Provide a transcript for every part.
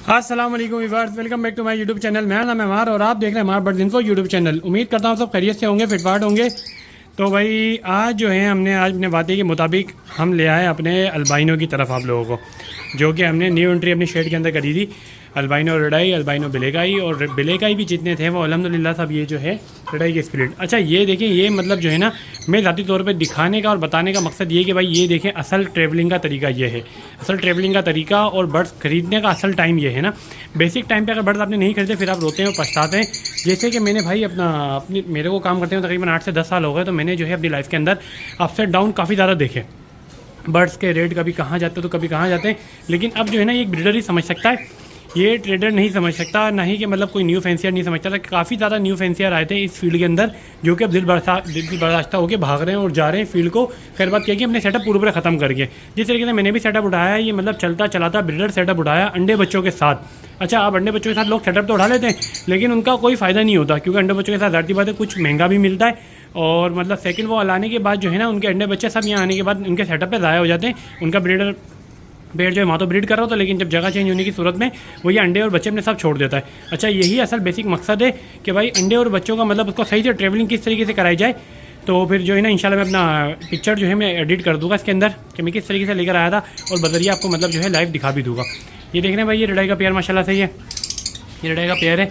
अस्सलाम वालेकुम viewers, welcome back to my YouTube channel. मेरा नाम है अमार और आप देख रहे हैं हमारा बर्ड्स इन्फो यूट्यूब चैनल। उम्मीद करता हूँ सब खैरियत से होंगे, फिटफाट होंगे। तो भाई आज जो है हमने आज अपने वादे के मुताबिक हम ले आए अपने अल्बाइनो की तरफ आप लोगों को, जो कि हमने न्यू एंट्री अपनी शेड के अंदर करी थी। अल्बाइनो रेडाई, अल्बाइनो बिलेकाई और बिलेकाई भी जितने थे वो अल्हम्दुलिल्लाह सब ये जो है रेडाई के स्प्लिट। अच्छा ये देखें, ये मतलब जो है ना मैं ज़ाती तौर पे दिखाने का और बताने का मकसद ये कि भाई ये देखें असल ट्रैवलिंग का तरीका ये है, असल ट्रैवलिंग का तरीका और बर्ड्स ख़रीदने का असल टाइम ये है ना। बेसिक टाइम पे अगर बर्ड्स आपने नहीं खरीदे फिर आप रोते हैं और पछताते हैं। जैसे कि मैंने भाई अपनी मेरे को काम करते हुए तकरीबन 8 से 10 साल हो गए, तो मैंने जो है अपनी लाइफ के अंदर अपसेट डाउन काफ़ी ज़्यादा देखे। बर्ड्स के रेट कभी कहाँ जाते तो कभी कहाँ जाते हैं, लेकिन अब जो है ना ये एक ब्रीडर ही समझ सकता है, ये ट्रेडर नहीं समझ सकता, ना ही कि मतलब कोई न्यू फैंसियर नहीं समझता था। काफ़ी ज़्यादा न्यू फैंसियर आए थे इस फील्ड के अंदर, जो कि अब दिल बर्दाश्ता होकर भाग रहे हैं और जा रहे हैं फील्ड को। खैर बात क्या कि अपने सेटअप पूरे ख़त्म करके, जिस तरीके से मैंने भी सेटअप उठाया है, ये मतलब चलता चलाता ब्रीडर सेटअप उठाया अंडे बच्चों के साथ। अच्छा अब अंडे बच्चों के साथ लोग सेटअप तो उठा लेते हैं, लेकिन उनका कोई फ़ायदा नहीं होता, क्योंकि अंडे बच्चों के साथ ज़ाती बात है कुछ महंगा भी मिलता है, और मतलब सेकंड वो लाने के बाद जो है ना उनके अंडे बच्चे सब यहाँ आने के बाद उनके सेटअप पे ज़ाया हो जाते हैं। उनका ब्रीडर पेड़ जो है वहाँ तो ब्रीड कर रहा होता है, लेकिन जब जगह चेंज होने की सूरत में वो ये अंडे और बच्चे अपने सब छोड़ देता है। अच्छा यही असल बेसिक मकसद है कि भाई अंडे और बच्चों का मतलब उसको सही से ट्रैवलिंग किस तरीके से कराई जाए। तो फिर जो है ना इंशाल्लाह मैं अपना पिक्चर जो है मैं एडिट कर दूँगा इसके अंदर कि मैं किस तरीके से लेकर आया था, और बदरिया आपको मतलब जो है लाइव दिखा भी दूँगा। ये देख रहे हैं भाई, ये रेडाई का पेयर माशाल्लाह से ये रेडाई का पेयर है,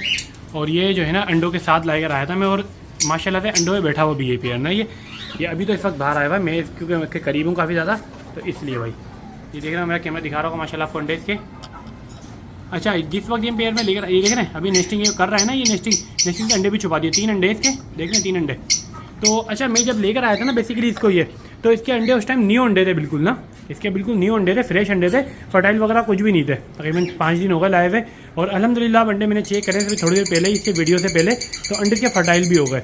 और ये जो है ना अंडों के साथ लाकर आया था मैं, और माशाल्लाह से अंडों में बैठा हुआ भी ये पेयर ना। ये अभी तो इस वक्त बाहर आया हुआ है मैं, क्योंकि मैं इसके करीब हूँ काफ़ी ज़्यादा, तो इसलिए भाई ये देख रहे हैं, मेरा कैमरा दिखा रहा होगा माशाल्लाह आपको अंडे इसके। अच्छा जिस वक्त ये पेयर में लेकर ये देख रहे हैं अभी नेस्टिंग ये कर रहा है ना, ये नेस्टिंग के अंडे भी छुपा दिए, 3 अंडे इसके देख रहे हैं, 3 अंडे। तो अच्छा मैं जब लेकर आया था ना बेसिकली इसको ये, तो इसके अंडे उस टाइम न्यू अंडे थे बिल्कुल ना, इसके बिल्कुल न्यू अंडे थे, फ्रेश अंडे थे, फर्टाइल वगैरह कुछ भी नहीं थे। तकरीबन 5 दिन हो गए लाए हुए, और अल्हम्दुलिल्लाह अंडे मैंने चेक करे थे थोड़ी देर पहले इसके वीडियो से पहले, तो अंडे के फर्टाइल भी हो गए।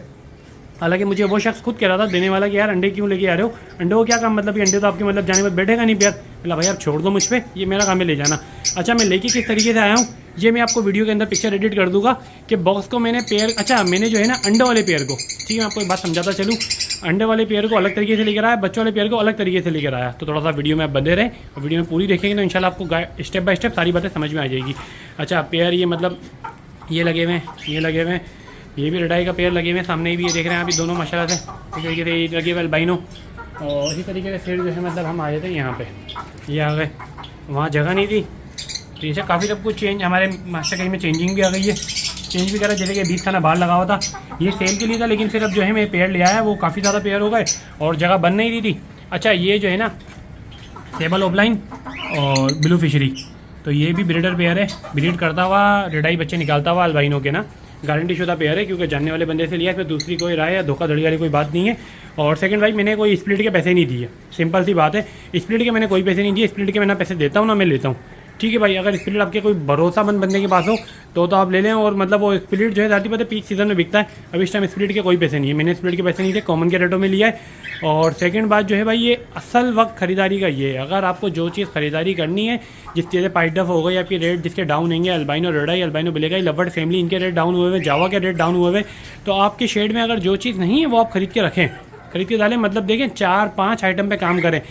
हालांकि मुझे वो शख्स खुद कह रहा था देने वाला कि यार अंडे क्यों लेके आ रहे हो, अंडे को क्या काम, मतलब कि अंडे तो आपके मतलब जाने के बाद बैठेगा नहीं प्यार। बोला भाई आप छोड़ दो मुझ पर, ये मेरा काम है ले जाना। अच्छा मैं लेके किस तरीके से आया हूँ ये मैं आपको वीडियो के अंदर पिक्चर एडिट कर दूंगा कि बॉक्स को मैंने पेयर, अच्छा मैंने जो है ना अंडे वाले पेयर को, ठीक है मैं आपको एक बात समझाता चलूँ, अंडे वाले पेयर को अलग तरीके से लेकर आया, बच्चों वाले पेयर को अलग तरीके से लेकर आया। तो थोड़ा सा वीडियो में आप बंधे रहे और वीडियो में पूरी देखेंगे तो इंशाल्लाह आपको स्टेप बाय स्टेप सारी बातें समझ में आ जाएगी। अच्छा पेयर ये मतलब ये लगे हुए हैं, ये लगे हुए हैं, ये भी रेडाई का पेयर लगे हुए हैं, सामने भी ये देख रहे हैं अभी दोनों माशाल्लाह से इस तरीके से लगे हुए अल्बाइनो। और इसी तरीके से फिर जो है मतलब हम आए थे यहाँ पे, ये आ गए, वहाँ जगह नहीं थी, तो ये काफ़ी सब कुछ चेंज हमारे मास्टर कहीं में चेंजिंग भी आ गई है, चेंज भी करा। जैसे कि 20 खाना बाहर लगा हुआ था ये सेल के लिए था, लेकिन फिर अब जो है मैं पेयर ले आया वो काफ़ी ज़्यादा पेयर हो गए और जगह बन नहीं रही थी। अच्छा ये जो है ना सेबल ऑफलाइन और ब्लू फिशरी, तो ये भी ब्रीडर पेयर है, ब्रीड करता हुआ रेडाई बच्चे निकालता हुआ अल्बाइनो के ना, गारंटी शुदा पेयर है, क्योंकि जानने वाले बंदे से लिया, इसमें दूसरी कोई राय या धोखाधड़ी वाली कोई बात नहीं है। और सेकंड भाई मैंने कोई स्प्लिट के पैसे नहीं दिए, सिंपल सी बात है, स्प्लिट के मैंने कोई पैसे नहीं दिए, स्प्लिट के मैं ना पैसे देता हूँ ना मैं लेता हूँ, ठीक है भाई। अगर स्प्लिट आपके कोई भरोसामंद बंदे के पास हो तो आप ले लें, और मतलब वो स्प्लिट जो है ज़्यादा पता पीक सीज़न में बिकता है, अब इस टाइम स्प्लिट के कोई पैसे नहीं है, मैंने स्प्लिट के पैसे नहीं थे, कॉमन के रेटों में लिया है। और सेकंड बात जो है भाई ये असल वक्त खरीदारी का ये है, अगर आपको जो चीज़ खरीदारी करनी है, जिस चीज़ें पाइडफ हो गई आपकी रेट जिसके डाउन होंगे, albino radii, albino बिलेकाई, lowered family इनके रेट डाउन हुए हुए, जावा के रेट डाउन हुए हुए, तो आपके शेड में अगर जो चीज़ नहीं है वो आप खरीद के रखें, खरीद के डालें, मतलब देखें 4-5 आइटम पे काम करें।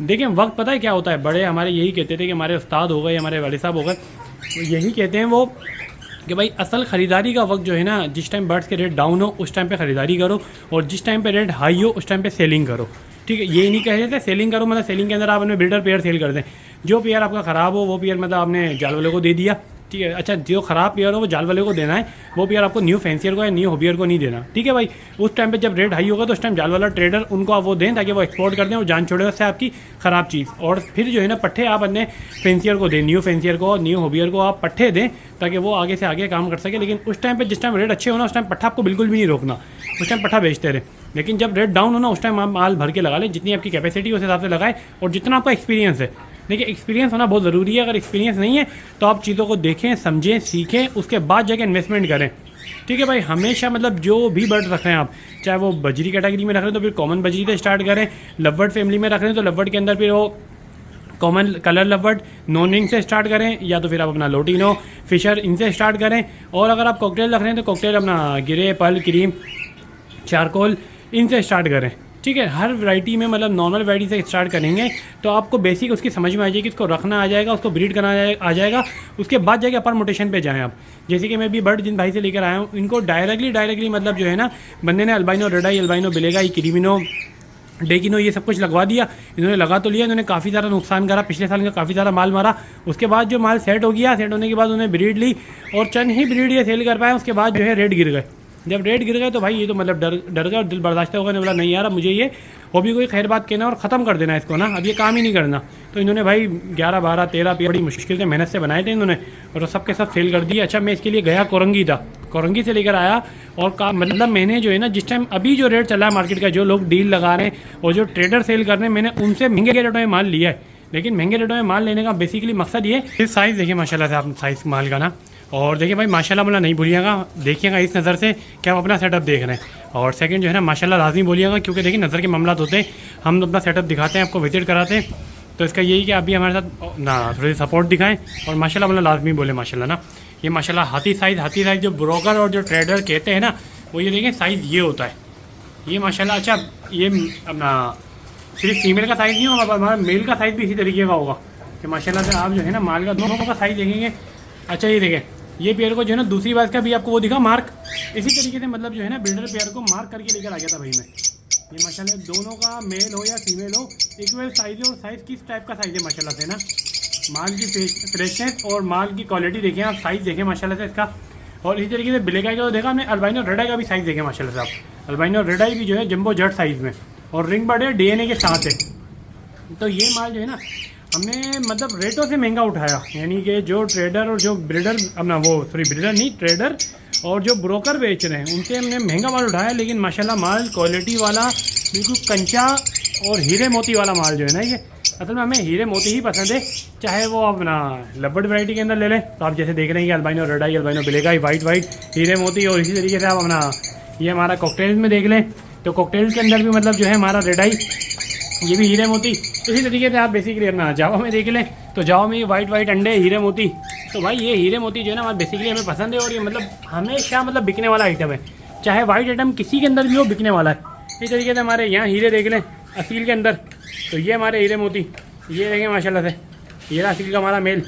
देखें वक्त पता है क्या होता है, बड़े हमारे यही कहते थे कि हमारे उस्ताद हो गए, हमारे वाले साहब हो गए, यही कहते हैं वो कि भाई असल ख़रीदारी का वक्त जो है ना, जिस टाइम बर्ड्स के रेट डाउन हो उस टाइम पे ख़रीदारी करो, और जिस टाइम पे रेट हाई हो उस टाइम पे सेलिंग करो, ठीक है। ये नहीं कह रहे थे सेलिंग करो मतलब सेलिंग के अंदर आप अपने ब्रीडर पेयर सेल कर दें, जो पेयर आपका ख़राब हो वो पेयर मतलब आपने जाल वाले को दे दिया, ठीक है। अच्छा जो ख़राब पेयर हो वो जाल वाले को देना है, वो पेयर आपको न्यू फैंसियर को या न्यू हॉबियर को नहीं देना, ठीक है भाई। उस टाइम पे जब रेट हाई होगा तो उस टाइम जाल वाला ट्रेडर उनको आप वो दें ताकि वो एक्सपोर्ट कर दें और जान छोड़े उससे आपकी ख़राब चीज़। और फिर जो है ना पट्ठे आप अपने फैंसियर को दें, न्यू फैंसियर को, न्यू हॉबियर को आप पट्ठे दें ताकि वो आगे से आगे काम कर सके। लेकिन उस टाइम पर जिस टाइम रेट अच्छे होना उस टाइम पट्ठा आपको बिल्कुल भी नहीं रोकना, उस टाइम पट्ठा बेचते रहे। लेकिन जब रेट डाउन होना उस टाइम आप माल भर के लगा लें, जितनी आपकी कैपेसिटी उस हिसाब से लगाएं, और जितना आपका एक्सपीरियंस है। देखिए एक्सपीरियंस होना बहुत ज़रूरी है, अगर एक्सपीरियंस नहीं है तो आप चीज़ों को देखें, समझें, सीखें, उसके बाद जाके इन्वेस्टमेंट करें, ठीक है भाई। हमेशा मतलब जो भी बर्ड रख रहे हैं आप, चाहे वो बजरी कैटेगरी में रख रहे हैं तो फिर कॉमन बजरी से स्टार्ट करें, लवर्ड फैमिली में रख रहे हैं तो लवर्ड के अंदर फिर वो common colour lowered non ring से स्टार्ट करें, या तो फिर आप अपना लोटिनो फिशर इनसे स्टार्ट करें। और अगर आप कॉकटेल रख रहे हैं तो कॉकटेल अपना गिरे, पर्ल, क्रीम, चारकोल इनसे स्टार्ट करें, ठीक है। हर वैरायटी में मतलब नॉर्मल वैरायटी से स्टार्ट करेंगे तो आपको बेसिक उसकी समझ में आ जाएगी, उसको रखना आ जाएगा, उसको ब्रीड करना आ जाएगा। उसके बाद जाके अपर मोटेशन पे जाएँ आप। जैसे कि मैं भी बर्ड जिन भाई से लेकर आया हूँ, इनको डायरेक्टली मतलब जो है ना बंदे ने अल्बाइनो रेडाई, अल्बाइनो बिलेगाई, क्रीमिनो, डेकिनो ये सब कुछ लगवा दिया। इन्होंने लगा तो लिया, इन्होंने काफ़ी ज़्यादा नुकसान करा, पिछले साल का काफ़ी ज़्यादा माल मारा। उसके बाद जो माल सेट हो गया, सेट होने के बाद उन्होंने ब्रीड ली और चंद ही ब्रीड ये सेल कर पाए। उसके बाद जो है रेट गिर गए। जब रेट गिर गए तो भाई ये तो मतलब डर गया और दिल बर्दाश्त होगा, ने बोला नहीं यार मुझे ये हॉबी कोई खैर बात कहना और ख़त्म कर देना इसको ना, अब ये काम ही नहीं करना। तो इन्होंने भाई 11, 12, 13 बड़ी मुश्किल से मेहनत से बनाए थे इन्होंने और सब के सब सेल कर दिए। अच्छा मैं इसके लिए गया कोरंगी था, कोरंगी से लेकर आया और मतलब मैंने जो है ना जिस टाइम अभी जो रेट चला है मार्केट का, जो लोग डील लगा रहे हैं और जो ट्रेडर सेल कर रहे हैं, मैंने उनसे महंगे रेटों में माल लिया है। लेकिन महंगे रेटों में माल लेने का बेसिकली मकसद ये है। साइज़ देखिए माशाल्लाह से आप, साइज़ माल का ना, और देखिए भाई माशाल्लाह बोला नहीं भूलिएगा, देखिएगा इस नज़र से कि आप अपना सेटअप देख रहे हैं। और सेकंड जो है ना माशाल्लाह लाजमी बोलिएगा, क्योंकि देखिए नज़र के मामला होते हैं, हम अपना सेटअप दिखाते हैं, आपको विजिट कराते हैं, तो इसका यही कि आप भी हमारे साथ ना थोड़ी सपोर्ट दिखाएं और माशाल्लाह बोला लाजमी बोले माशाल्लाह ना। ये माशाल्लाह हाथी साइज़ जो ब्रोकर और जो ट्रेडर कहते हैं ना, वो ये देखें साइज़ ये होता है ये माशाल्लाह। अच्छा ये अपना सिर्फ फीमेल का साइज़ नहीं होगा, हमारा मेल का साइज़ भी इसी तरीके का होगा कि माशाल्लाह से आप जो है ना माल का दोनों का साइज़ देखेंगे। अच्छा ये देखें ये पेयर को जो है ना दूसरी बार का भी आपको वो दिखा मार्क, इसी तरीके से मतलब जो है ना बिल्डर पेयर को मार्क करके लेकर आ गया था भाई मैं। ये माशाल्लाह दोनों का मेल हो या फीमेल हो इक्वल साइज़ है। और साइज़ किस टाइप का साइज़ है माशाल्लाह से ना, माल की फ्रेशनेस और माल की क्वालिटी देखें आप, साइज़ देखें माशाल्लाह से इसका। और इसी तरीके से बिलेगाई का तो देखा हमने, अल्बाइनो रेडाई का भी साइज़ देखें माशाल्लाह से आप। अल्बाइनो रेडाई भी जो है जंबो जट साइज़ में और रिंग बर्ड है, DNA के साथ है। तो ये माल जो है ना हमने मतलब रेटों से महंगा उठाया, यानी कि जो ट्रेडर और जो ब्रीडर अपना वो ब्रीडर नहीं ट्रेडर और जो ब्रोकर बेच रहे हैं उनसे हमने महंगा माल उठाया। लेकिन माशाल्लाह माल क्वालिटी वाला बिल्कुल कंचा और हीरे मोती वाला माल जो है ना, ये असल में हमें हीरे मोती ही पसंद है। चाहे वो अपना लबर्ड वैरायटी के अंदर ले लें, तो आप जैसे देख रहे हैं कि अल्बाइनो रेडाई, अल्बाइनो बिलेगाई, वाइट हीरे मोती, और इसी तरीके से आप अपना ये हमारा कॉकटेल्स में देख लें तो कॉकटेल्स के अंदर भी मतलब जो है हमारा रेडाई, ये भी हीरे मोती। इसी तरीके से आप बेसिकली अपना जावा में देख लें तो जावा में ये वाइट अंडे हीरे मोती। तो भाई ये हीरे मोती जो है ना हमारे बेसिकली हमें पसंद है और ये मतलब हमेशा मतलब बिकने वाला आइटम है, चाहे वाइट आइटम किसी के अंदर भी हो बिकने वाला है। इस तरीके से हमारे यहाँ हीरे देख लें असील के अंदर, तो ये हमारे हीरे मोती ये देखें माशाल्लाह से। ये असील का हमारा मेल,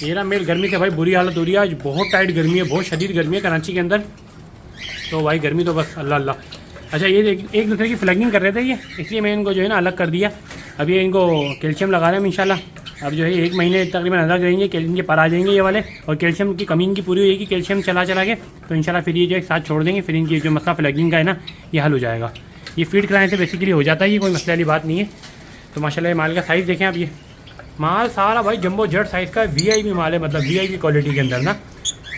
ये रहा मेल। गर्मी से भाई बुरी हालत हो रही है आज, बहुत टाइट गर्मी है, बहुत शदीद गर्मी है कराची के अंदर। तो भाई गर्मी तो बस अल्लाह अल्लाह। अच्छा ये एक दूसरे की फ्लैगिंग कर रहे थे ये, इसलिए मैं इनको जो है ना अलग कर दिया। अभी इनको कैल्शियम लगा रहे हैं इंशाल्लाह। अब जो है 1 महीने तकरीबन अलग रहेंगे, कैल्शियम के पर आ जाएंगे ये वाले। और कैल्शियम की कमी इनकी पूरी होगी कैल्शियम चला के, तो इंशाल्लाह फिर ये जो एक साथ छोड़ देंगे, फिर इनकी जो मसला फ्लैगिंग का है ना ये हल हो जाएगा। ये फीड कराने से बेसिकली हो जाता है, ये कोई मसले वाली बात नहीं है। तो माशाल्लाह माल का साइज़ देखें आप, ये माल सारा भाई जंबो जेट साइज़ का VIP माल है, मतलब VIP क्वालिटी के अंदर ना।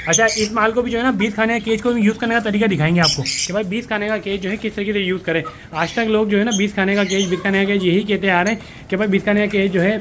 अच्छा इस माल को भी जो है ना 20 खाने का केज को भी यूज़ करने का तरीका दिखाएंगे आपको कि भाई 20 खाने का केज जो है किस तरीके से यूज़ करें। आज तक लोग जो है ना 20 खाने का केज यही कहते आ रहे हैं कि भाई 20 खाने का केज जो है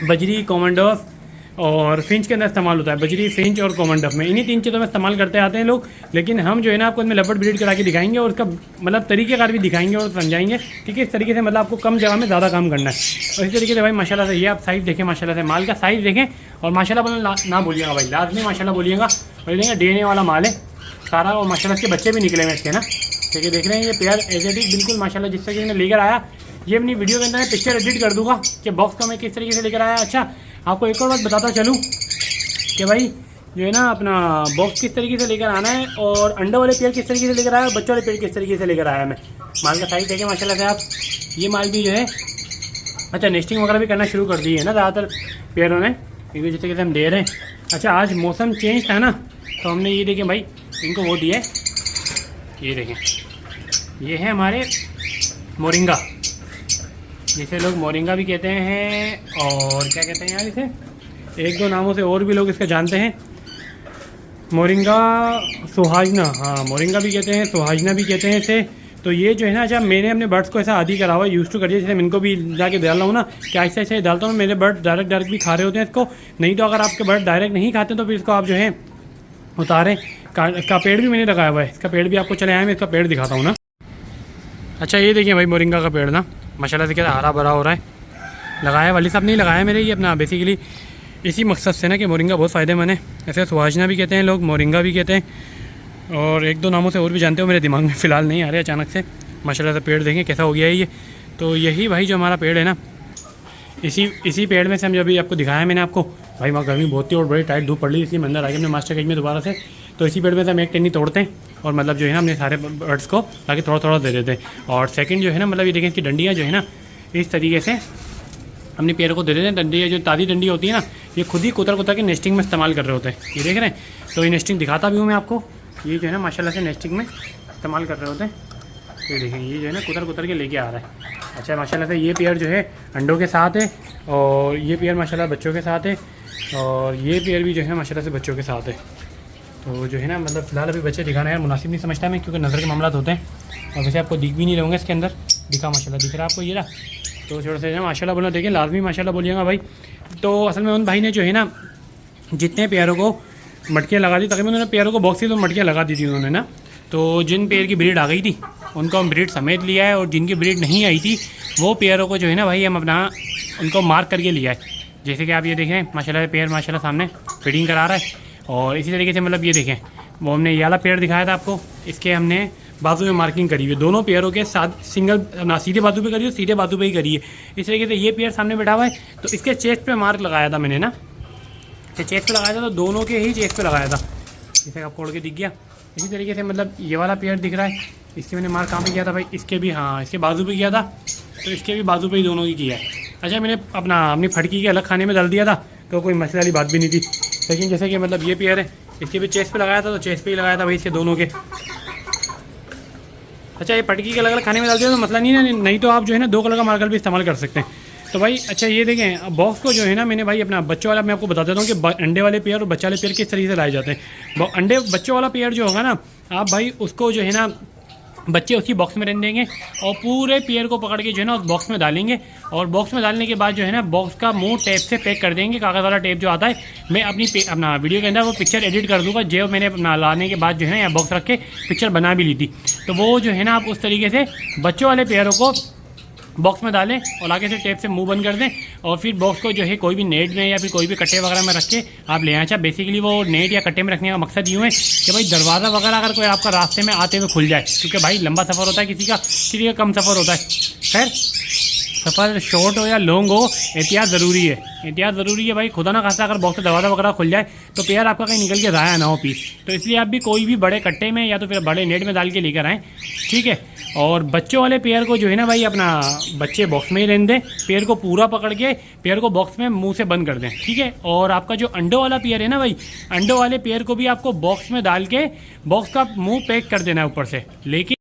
बजरी, कॉमंडोफ और फिंच के अंदर इस्तेमाल होता है। बजरी, फिंच और कॉमंडोफ में इन्हीं 3 चीज़ों में इस्तेमाल करते आते हैं लोग। लेकिन हम जो है ना आपको इसमें लबर्ड ब्रीड करा के दिखाएंगे और उसका मतलब तरीक़ेकार भी दिखाएंगे और समझाएंगे कि किस तरीके से मतलब आपको कम जगह में ज़्यादा काम करना है। और इसी तरीके से भाई माशाल्लाह से ये आप साइज़ देखें, माशाल्लाह से माल का साइज़ देखें और माशाल्लाह बोलना ना भूलिएगा भाई, लाजमी माशाल्लाह बोलिएगा। और देखेंगे DNA वाला माल है सारा, और माशाल्लाह इसके बच्चे भी निकले हुए इसके ना। देखिए देख रहे हैं ये पेयर एजेटिक बिल्कुल माशाल्लाह जिस तरीके से लेकर आया। ये अपनी वीडियो के अंदर मैं पिक्चर एडिट कर दूंगा कि बॉक्स को मैं किस तरीके से लेकर आया। अच्छा आपको एक और बात बताता चलूँ कि भाई जो है ना अपना बॉक्स किस तरीके से लेकर आना है और अंडे वाले पेयर किस तरीके से लेकर आया है, बच्चों वाले पेयर किस तरीके से लेकर आया मैं। माल का साइज़ देखें माशाल्लाह से आप। ये माल भी जो है अच्छा नेस्टिंग वगैरह भी करना शुरू कर दी है ना ज़्यादातर पेयरों ने, क्योंकि जिस तरीके से हम दे रहे हैं। अच्छा आज मौसम चेंज था ना, तो हमने ये देखें भाई इनको वो दिया है, ये देखें ये है हमारे मोरिंगा, जिसे लोग मोरिंगा भी कहते हैं और क्या कहते हैं यार इसे, 1-2 नामों से और भी लोग इसका जानते हैं। मोरिंगा, सुहाजना, हाँ मोरिंगा भी कहते हैं, सुहाजना भी कहते हैं इसे। तो ये जो है ना अच्छा मैंने अपने बर्ड्स को ऐसा आदी करा हुआ है, यूज़ टू कर दिया, जैसे मैं इनको भी जाके डाल रहा हूँ ना कि ऐसे ऐसे डालता हूँ। मेरे बर्ड डायरेक्ट भी खा रहे होते हैं इसको, नहीं तो अगर आपके बर्ड डायरेक्ट नहीं खाते तो फिर इसको आप जो है उतारें। इसका पेड़ भी मैंने लगाया हुआ है, इसका पेड़ भी आपको चले आए, मैं इसका पेड़ दिखाता हूँ ना। अच्छा ये देखिए भाई मोरिंगा का पेड़ ना माशाल्लाह से क्या हरा भरा हो रहा है। लगाया वाली साहब नहीं लगाया मेरे, ये अपना बेसिकली इसी मकसद से ना कि मोरिंगा बहुत फ़ायदेमंद है। ऐसे सुहाजना भी कहते हैं लोग, मोरिंगा भी कहते हैं और 1-2 नामों से और भी जानते हो, मेरे दिमाग में फ़िलहाल नहीं आ रहे अचानक से। माशाल्लाह से पेड़ देखें कैसा हो गया है ये। तो यही भाई जो हमारा पेड़ है ना, इसी पेड़ में से हम जो अभी आपको दिखाया है मैंने आपको, भाई वहाँ गर्मी बहुत थी और बड़ी टाइट धूप पड़ रही, इसलिए मैं अंदर आ गया अपने मास्टर केज में दोबारा से। तो इसी पेड़ में से हम एक टहनी तोड़ते हैं और मतलब जो है ना अपने सारे बर्ड्स को ताकि थोड़ा थोड़ा दे देते हैं। और सेकंड जो है ना, मतलब ये देखें इसकी डंडियाँ जो है ना इस तरीके से अपने पेड़ों को दे देते हैं। डंडियाँ जो ताज़ी डंडी होती है ना, ये खुद ही कुतर के नेस्टिंग में इस्तेमाल कर रहे होते हैं। ये देख रहे हैं, तो ये नेस्टिंग दिखाता भी हूँ मैं आपको। ये जो है ना माशाल्लाह से नेस्टिंग में इस्तेमाल कर रहे होते हैं। ये देखें, ये जो है ना कुतर के लेके आ रहा है। अच्छा माशाल्लाह से ये पेयर जो है अंडों के साथ है और ये पेयर माशाल्लाह बच्चों के साथ है और ये पेयर भी जो है माशाल्लाह से बच्चों के साथ है। तो जो है ना मतलब फ़िलहाल अभी बच्चे दिखाना है मुनासिब नहीं समझता मैं, क्योंकि नज़र के मामला होते हैं और वैसे आपको दिख भी नहीं रहेंगे इसके अंदर। दिखा माशाल्लाह दिख रहा है आपको ये रहा। तो छोटे से माशाल्लाह बोलना, देखिए लाजमी माशाल्लाह बोलिएगा भाई। तो असल में उन भाई ने जो है ना जितने पेयरों को मटकियाँ लगा दी, तकरीबन उन्होंने पेयरों को बॉक्स से तो मटकियाँ लगा दी थी उन्होंने ना। तो जिन पेयर की ब्रीड आ गई थी उनको हम ब्रीड समेत लिया है और जिनकी ब्रीड नहीं आई थी वो पेयरों को जो है ना भाई हम अपना उनको मार्क करके लिया है। जैसे कि आप ये देखें माशाल्लाह पेयर माशाल्लाह सामने फीडिंग करा रहा है। और इसी तरीके से मतलब ये देखें, वो हमने ये वाला पेयर दिखाया था आपको, इसके हमने बाजू में मार्किंग करी हुई है। दोनों पेयरों के साथ सिंगल ना सीधे बाजू पे करी है, सीधे बाजू पे ही करी है। इस तरीके से ये पेयर सामने बैठा हुआ है, तो इसके चेस्ट पे मार्क लगाया था मैंने ना, चेस्ट पे लगाया था, तो दोनों के ही चेस्ट पे लगाया था। जैसे आपको उड़ के दिख गया। इसी तरीके से मतलब ये वाला पेयर दिख रहा है, इसके मैंने मार्क कहाँ पे किया था भाई, इसके भी, हाँ इसके बाजू पे किया था, तो इसके भी बाजू पे ही दोनों की किया है। अच्छा मैंने अपनी फटकी के अलग खाने में डाल दिया था, तो कोई मसले वाली बात भी नहीं थी। लेकिन जैसे कि मतलब ये पेयर है, इसके भी चेस्ट पे लगाया था, तो चेस्ट पे ही लगाया था भाई इसके दोनों के। अच्छा ये फटकी के अलग अलग खाने में डाल दिया तो मसला नहीं है, नहीं तो आप जो है ना 2 कलर का मार्कर भी इस्तेमाल कर सकते हैं। तो भाई अच्छा ये देखें बॉक्स को जो है ना मैंने भाई अपना बच्चों वाला मैं आपको बता देता हूँ कि अंडे वाले पेयर और बच्चे वाले पेयर किस तरीके से लाए जाते हैं। बच्चों वाला पेयर जो होगा ना, आप भाई उसको जो है ना बच्चे उसी बॉक्स में रहने देंगे और पूरे पेयर को पकड़ के जो है ना उस बॉक्स में डालेंगे और बॉक्स में डालने के बाद जो है ना बॉक्स का मुंह टेप से पैक कर देंगे, कागज़ वाला टेप जो आता है। मैं अपना वीडियो के अंदर वो पिक्चर एडिट कर दूंगा, जो मैंने अपना लाने के बाद जो है ना यहाँ बॉक्स रख के पिक्चर बना भी ली थी। तो वो जो है ना आप उस तरीके से बच्चों वाले पेयरों को बॉक्स में डालें और आगे से टेप से मुंह बंद कर दें और फिर बॉक्स को जो है कोई भी नेट में या फिर कोई भी कट्टे वगैरह में रख के आप ले आए। अच्छा बेसिकली वो नेट या कट्टे में रखने का मकसद यूँ है कि भाई दरवाज़ा वगैरह अगर कोई आपका रास्ते में आते हुए खुल जाए, क्योंकि भाई लंबा सफ़र होता है किसी का कम सफ़र होता है। खैर सफ़र शॉर्ट हो या लॉन्ग हो, एहतियात ज़रूरी है, एहतियात ज़रूरी है भाई। खुदा ना खासा अगर बॉक्स से दरवाज़ा वगैरह खुल जाए तो पेयर आपका कहीं निकल के ज़ाया ना हो पीस। तो इसलिए आप भी कोई भी बड़े कट्टे में या तो फिर बड़े नेट में डाल के लेकर आएँ, ठीक है। और बच्चों वाले पेयर को जो है ना भाई अपना बच्चे बॉक्स में ही रहने दें, पेयर को पूरा पकड़ के पेयर को बॉक्स में मुंह से बंद कर दें, ठीक है। और आपका जो अंडों वाला पेयर है ना भाई, अंडों वाले पेयर को भी आपको बॉक्स में डाल के बॉक्स का मुंह पैक कर देना है ऊपर से। लेकिन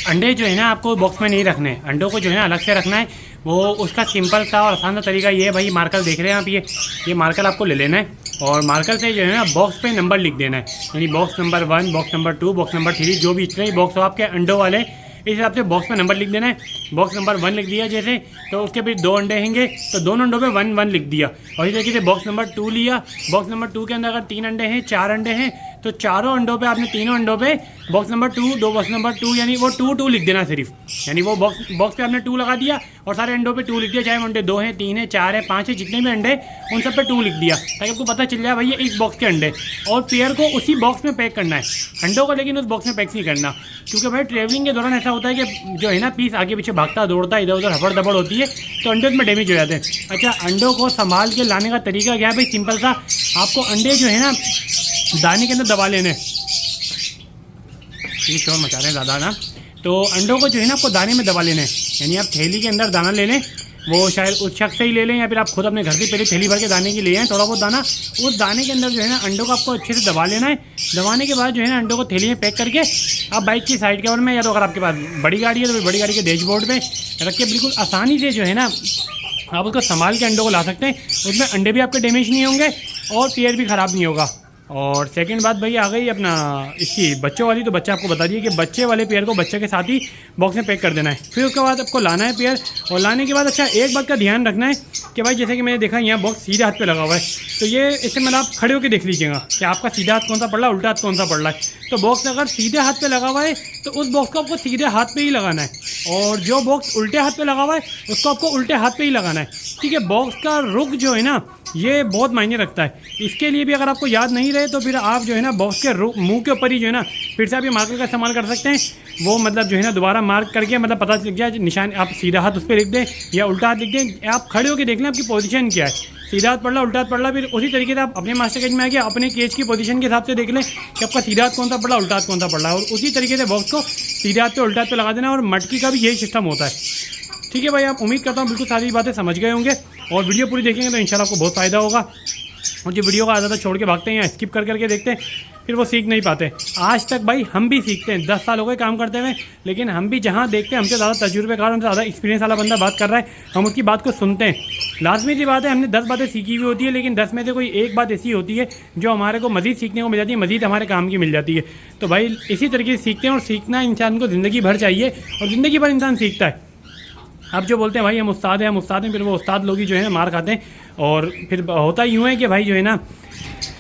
अंडे जो है ना आपको बॉक्स में नहीं रखने, अंडों को जो है ना अलग से रखना है। वो उसका सिंपल सा और आसान सा तरीका ये है भाई, मार्कर देख रहे हैं आप, ये मार्कर आपको ले लेना है और मार्कर से जो है ना बॉक्स पे नंबर लिख देना है, यानी box number 1, box number 2, box number 3, जो भी इतने ही बॉक्स हो आपके अंडों वाले, इस हिसाब से बॉक्स में नंबर लिख देना है। बॉक्स नंबर 1 लिख दिया जैसे, तो उसके फिर 2 अंडे होंगे तो दोनों अंडों पे 1 1 लिख दिया। और इस तरीके से बॉक्स नंबर 2 लिया, बॉक्स नंबर 2 के अंदर अगर 3 अंडे हैं, 4 अंडे हैं, तो चारों अंडों पे आपने तीनों अंडों पे बॉक्स नंबर 2, 2 बॉक्स नंबर 2, यानी वो 2 2 लिख देना सिर्फ, यानी वो बॉक्स पे आपने 2 लगा दिया और सारे अंडों पे 2 लिख दिया, चाहे अंडे 2 हैं, 3 हैं, 4 हैं, 5 हैं, जितने भी अंडे उन सब पे 2 लिख दिया, ताकि आपको पता चल जाए भाई ये इस बॉक्स के अंडे। और पेयर को उसी बॉक्स में पैक करना है, अंडों को लेकिन उस बॉक्स में पैक नहीं करना, क्योंकि भाई ट्रेवलिंग के दौरान ऐसा होता है कि जो है ना पीस आगे पीछे भागता दौड़ता इधर उधर हफड़ दबड़ होती है, तो अंडे में डैमेज हो जाते हैं। अच्छा अंडों को संभाल के लाने का तरीका क्या है भाई, सिंपल सा, आपको अंडे जो है ना दाने के अंदर दबा लेने, ये शोर मचा रहे हैं ज़्यादा ना, तो अंडों को जो है ना आपको दाने में दबा लेना है, यानी आप थैली के अंदर दाना ले लें, वो शायद उस शख्स से ही ले लें या फिर आप खुद अपने घर से पहले थैली भर के दाने की ले आएँ, थोड़ा बहुत दाना उस दाने के अंदर जो है ना अंडों को आपको अच्छे से दबा लेना है। दबाने के बाद जो है ना अंडों को थैली में पैक करके आप बाइक की साइड कवर में, या तो अगर आपके पास बड़ी गाड़ी है तो बड़ी गाड़ी के डैशबोर्ड पे रख के बिल्कुल आसानी से जो है ना आप उसको संभाल के अंडों को ला सकते हैं। उसमें अंडे भी आपके डैमेज नहीं होंगे और पेयर भी ख़राब नहीं होगा। और सेकंड बात भाई आ गई अपना इसकी बच्चों वाली, तो बच्चा आपको बता दिए कि बच्चे वाले पेयर को बच्चे के साथ ही बॉक्स में पैक कर देना है। फिर उसके बाद आपको लाना है पेयर, और लाने के बाद अच्छा एक बात का ध्यान रखना है कि भाई जैसे कि मैंने देखा यहाँ बॉक्स सीधे हाथ पे लगा हुआ है, तो ये इससे मतलब आप खड़े होकर देख लीजिएगा कि आपका सीधा हाथ कौन सा पड़ रहा है, उल्टा हाथ कौन सा पड़ रहा है। तो बॉक्स अगर सीधे हाथ पे लगा हुआ है तो उस बॉक्स को आपको सीधे हाथ पे ही लगाना है, और जो बॉक्स उल्टे हाथ पे लगा हुआ है उसको आपको उल्टे हाथ पे ही लगाना है, ठीक है। बॉक्स का रुख जो है ना ये बहुत मायने रखता है। इसके लिए भी अगर आपको याद नहीं रहे तो फिर आप जो है ना बॉक्स के मुंह के ऊपर ही जो है ना फिर से आप ये मार्कर का इस्तेमाल कर सकते हैं। वो मतलब जो है ना दोबारा मार्क करके मतलब पता चल गया निशान, आप सीधा हाथ उस पर लिख दें या उल्टा हाथ लिख दें, आप खड़े होकर देख लें आपकी पोजीशन क्या है, सीधा हाथ पड़ रहा उल्टा हाथ पड़ रहा, फिर उसी तरीके से आप अपने मास्टर केज में आके अपने केज की पोजीशन के हिसाब से देख लें कि आपका सीधा हाथ कौन सा पड़ रहा उल्टा हाथ कौन सा पड़ रहा है, और उसी तरीके से बॉक्स को सीधा हाथ पे उल्टा हाथ पे लगा देना। और मटकी का भी यही सिस्टम होता है। ठीक है भाई, आप उम्मीद करता हूँ बिल्कुल सारी बातें समझ गए होंगे और वीडियो पूरी देखेंगे तो इंशाल्लाह आपको बहुत फ़ायदा होगा। और जो वीडियो का ज़्यादा छोड़ के भागते हैं या स्किप कर करके देखते हैं फिर वो सीख नहीं पाते। आज तक भाई हम भी सीखते हैं, 10 साल हो गए काम करते हुए, लेकिन हम भी जहाँ देखते हैं हमसे ज़्यादा तजुर्बेकार, हमसे ज़्यादा एक्सपीरियंस वाला बंदा बात कर रहा है, हम उसकी बात को सुनते हैं। लाजमी सी बात है, हमने 10 बातें सीखी हुई होती है, लेकिन 10 में से कोई एक बात ऐसी होती है जो हमारे को मज़ीद सीखने को मिल जाती है, मज़ीद हमारे काम की मिल जाती है। तो भाई इसी तरीके से सीखते हैं और सीखना इंसान को ज़िंदगी भर चाहिए और ज़िंदगी भर इंसान सीखता है। अब जो बोलते हैं भाई हम उस्ताद हैं, हम उस्ताद हैं, फिर वो उस्ताद लोग ही जो है मार खाते हैं। और फिर होता यूँ है कि भाई जो है ना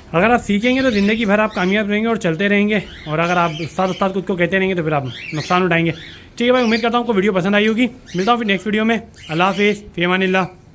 अगर आप सीखेंगे तो ज़िंदगी भर आप कामयाब रहेंगे और चलते रहेंगे, और अगर आप उस्ताद उस्ताद खुद को कहते रहेंगे तो फिर आप नुकसान उठाएंगे। ठीक है भाई, उम्मीद करता हूँ आपको वीडियो पसंद आई होगी। मिलता हूँ फिर नेक्स्ट वीडियो में। अल्लाह हाफिज़, फ़ी अमानिल्लाह।